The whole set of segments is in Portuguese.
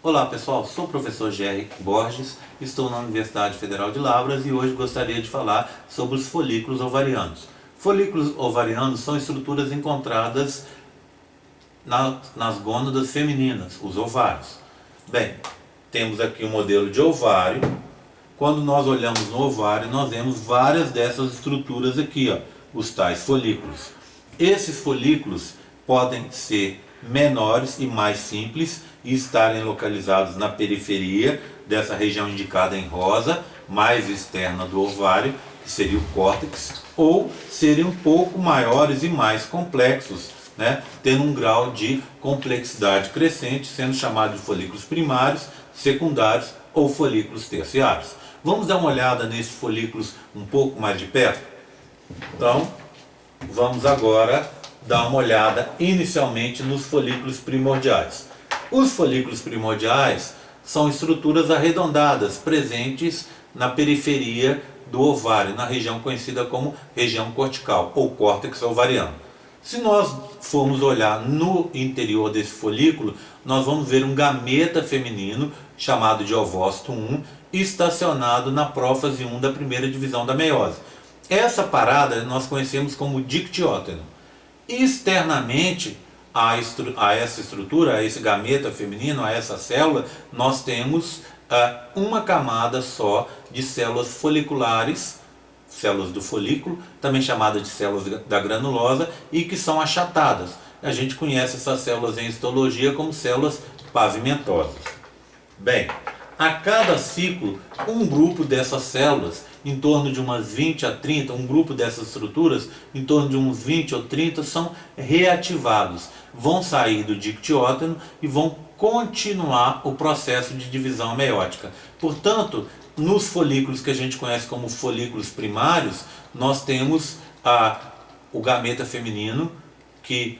Olá pessoal, sou o professor Gerry Borges, estou na Universidade Federal de Lavras e hoje gostaria de falar sobre os folículos ovarianos. Folículos ovarianos são estruturas encontradas nas gônadas femininas, os ovários. Bem, temos aqui um modelo de ovário. Quando nós olhamos no ovário, nós vemos várias dessas estruturas aqui, os tais folículos. Esses folículos podem ser menores e mais simples e estarem localizados na periferia dessa região indicada em rosa, mais externa do ovário, que seria o córtex, ou serem um pouco maiores e mais complexos, tendo um grau de complexidade crescente, sendo chamados de folículos primários, secundários ou folículos terciários. Vamos dar uma olhada nesses folículos um pouco mais de perto? Então, vamos agora dar uma olhada inicialmente nos folículos primordiais. Os folículos primordiais são estruturas arredondadas presentes na periferia do ovário, na região conhecida como região cortical ou córtex ovariano. Se nós formos olhar no interior desse folículo, nós vamos ver um gameta feminino chamado de ovócito 1 estacionado na prófase 1 da primeira divisão da meiose. Essa parada nós conhecemos como dictióteno. Externamente a essa estrutura, a esse gameta feminino, a essa célula, nós temos uma camada só de células foliculares, células do folículo, também chamadas de células da granulosa, e que são achatadas. A gente conhece essas células em histologia como células pavimentosas. Bem, a cada ciclo, um grupo dessas células, em torno de umas 20 a 30, um grupo dessas estruturas, em torno de uns 20 ou 30, são reativados. Vão sair do dictióteno e vão continuar o processo de divisão meiótica. Portanto, nos folículos que a gente conhece como folículos primários, nós temos o gameta feminino que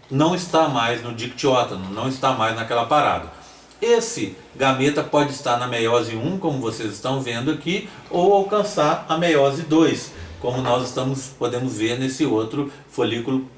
não está mais no dictióteno, não está mais naquela parada. Esse gameta pode estar na meiose 1, como vocês estão vendo aqui, ou alcançar a meiose 2, como nós podemos ver nesse outro folículo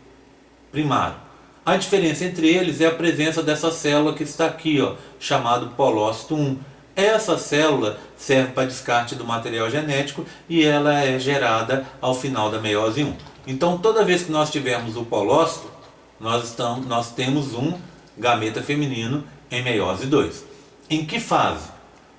primário. A diferença entre eles é a presença dessa célula que está aqui, chamado polócito 1. Essa célula serve para descarte do material genético e ela é gerada ao final da meiose 1. Então, toda vez que nós tivermos o polócito, nós temos um gameta feminino em meiose 2. Em que fase?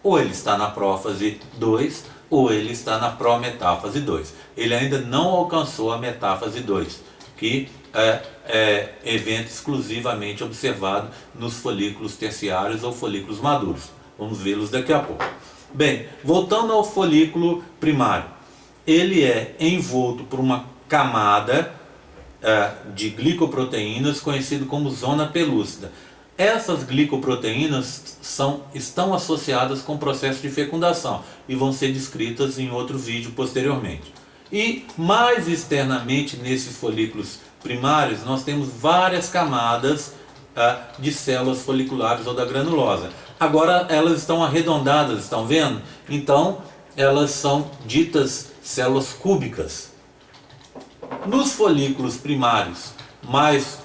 Ou ele está na prófase 2, ou ele está na prometáfase 2. Ele ainda não alcançou a metáfase 2, que é evento exclusivamente observado nos folículos terciários ou folículos maduros. Vamos vê-los daqui a pouco. Bem, voltando ao folículo primário. Ele é envolto por uma camada de glicoproteínas conhecido como zona pelúcida. Essas glicoproteínas estão associadas com o processo de fecundação e vão ser descritas em outro vídeo posteriormente. E mais externamente nesses folículos primários nós temos várias camadas de células foliculares ou da granulosa. Agora elas estão arredondadas, estão vendo? Então elas são ditas células cúbicas. Nos folículos primários,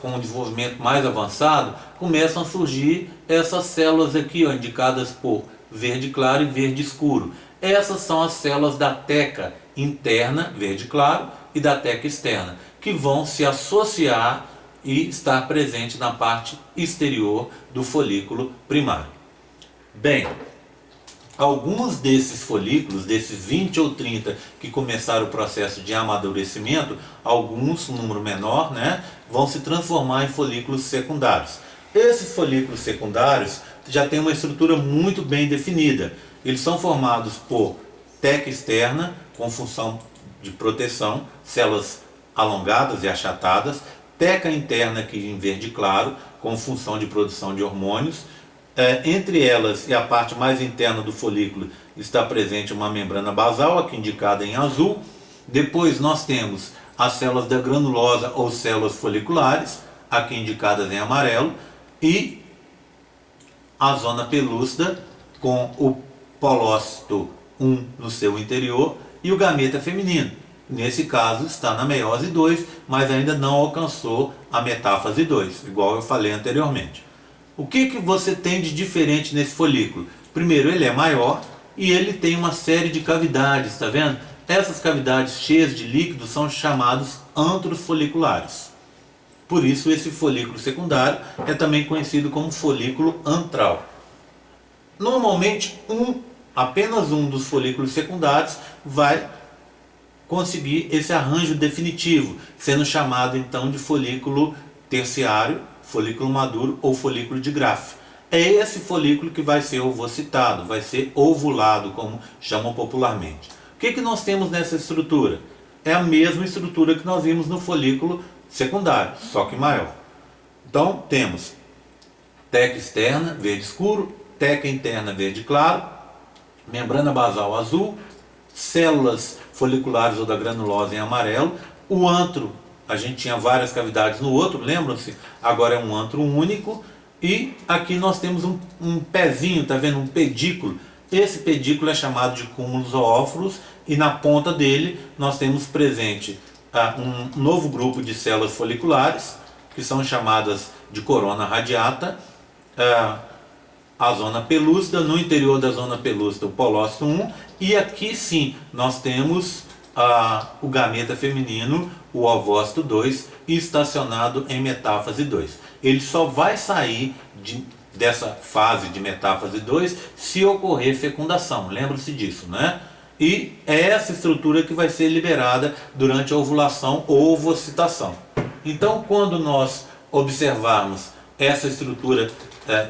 com um desenvolvimento mais avançado, começam a surgir essas células aqui, indicadas por verde claro e verde escuro. Essas são as células da teca interna, verde claro, e da teca externa, que vão se associar e estar presente na parte exterior do folículo primário. Bem, alguns desses folículos, desses 20 ou 30 que começaram o processo de amadurecimento, alguns, um número menor, vão se transformar em folículos secundários. Esses folículos secundários já têm uma estrutura muito bem definida. Eles são formados por teca externa, com função de proteção, células alongadas e achatadas, teca interna, aqui em verde claro, com função de produção de hormônios. Entre elas e a parte mais interna do folículo está presente uma membrana basal, aqui indicada em azul. Depois nós temos as células da granulosa ou células foliculares, aqui indicadas em amarelo, e a zona pelúcida com o polócito 1 no seu interior e o gameta feminino. Nesse caso está na meiose 2, mas ainda não alcançou a metáfase 2, igual eu falei anteriormente. O que você tem de diferente nesse folículo? Primeiro, ele é maior e ele tem uma série de cavidades, está vendo? Essas cavidades cheias de líquido são chamados antros foliculares. Por isso esse folículo secundário é também conhecido como folículo antral. Normalmente apenas um dos folículos secundários vai conseguir esse arranjo definitivo, sendo chamado então de folículo terciário, folículo maduro ou folículo de Graff. É esse folículo que vai ser ovocitado, vai ser ovulado, como chamam popularmente. O que nós temos nessa estrutura? É a mesma estrutura que nós vimos no folículo secundário, só que maior. Então temos teca externa, verde escuro, teca interna, verde claro, membrana basal azul, células foliculares ou da granulosa em amarelo. O antro, a gente tinha várias cavidades no outro, lembram-se? Agora é um antro único. E aqui nós temos um pezinho, tá vendo? Um pedículo. Esse pedículo é chamado de cúmulo zoófilos e na ponta dele nós temos presente um novo grupo de células foliculares, que são chamadas de corona radiata, a zona pelúcida, no interior da zona pelúcida o polócito 1, e aqui sim nós temos o gameta feminino, o ovócito 2, estacionado em metáfase 2. Ele só vai sair dessa fase de metáfase 2 se ocorrer fecundação, lembra-se disso, né? E é essa estrutura que vai ser liberada durante a ovulação ou ovocitação. Então, quando nós observarmos essa estrutura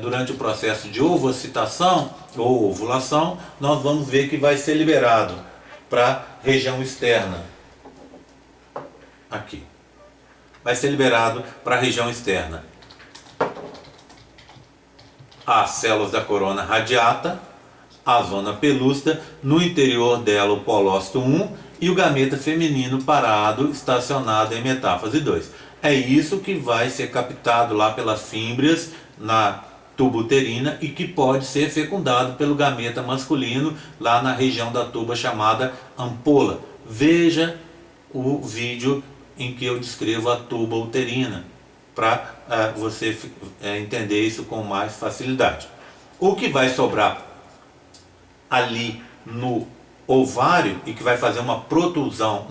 durante o processo de ovocitação ou ovulação, nós vamos ver que vai ser liberado para a região externa. Aqui. Vai ser liberado para a região externa as células da corona radiata, a zona pelúcida, no interior dela o polócito 1 e o gameta feminino parado, estacionado em metáfase 2. É isso que vai ser captado lá pelas fímbrias na tuba uterina e que pode ser fecundado pelo gameta masculino lá na região da tuba chamada ampola. Veja o vídeo em que eu descrevo a tuba uterina para você entender isso com mais facilidade. O que vai sobrar ali no ovário e que vai fazer uma protusão,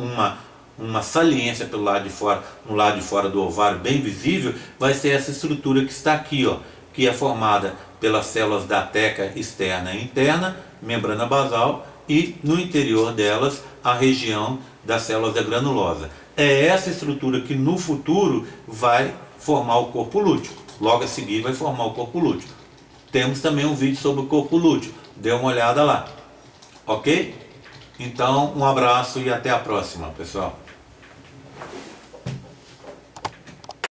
uma saliência pelo lado de fora, no lado de fora do ovário bem visível, vai ser essa estrutura que está aqui, ó, que é formada pelas células da teca externa e interna, membrana basal e no interior delas a região das células da granulosa. É essa estrutura que no futuro vai formar o corpo lúteo. Logo a seguir vai formar o corpo lúteo. Temos também um vídeo sobre o corpo lúteo. Dê uma olhada lá. Ok? Então, um abraço e até a próxima, pessoal.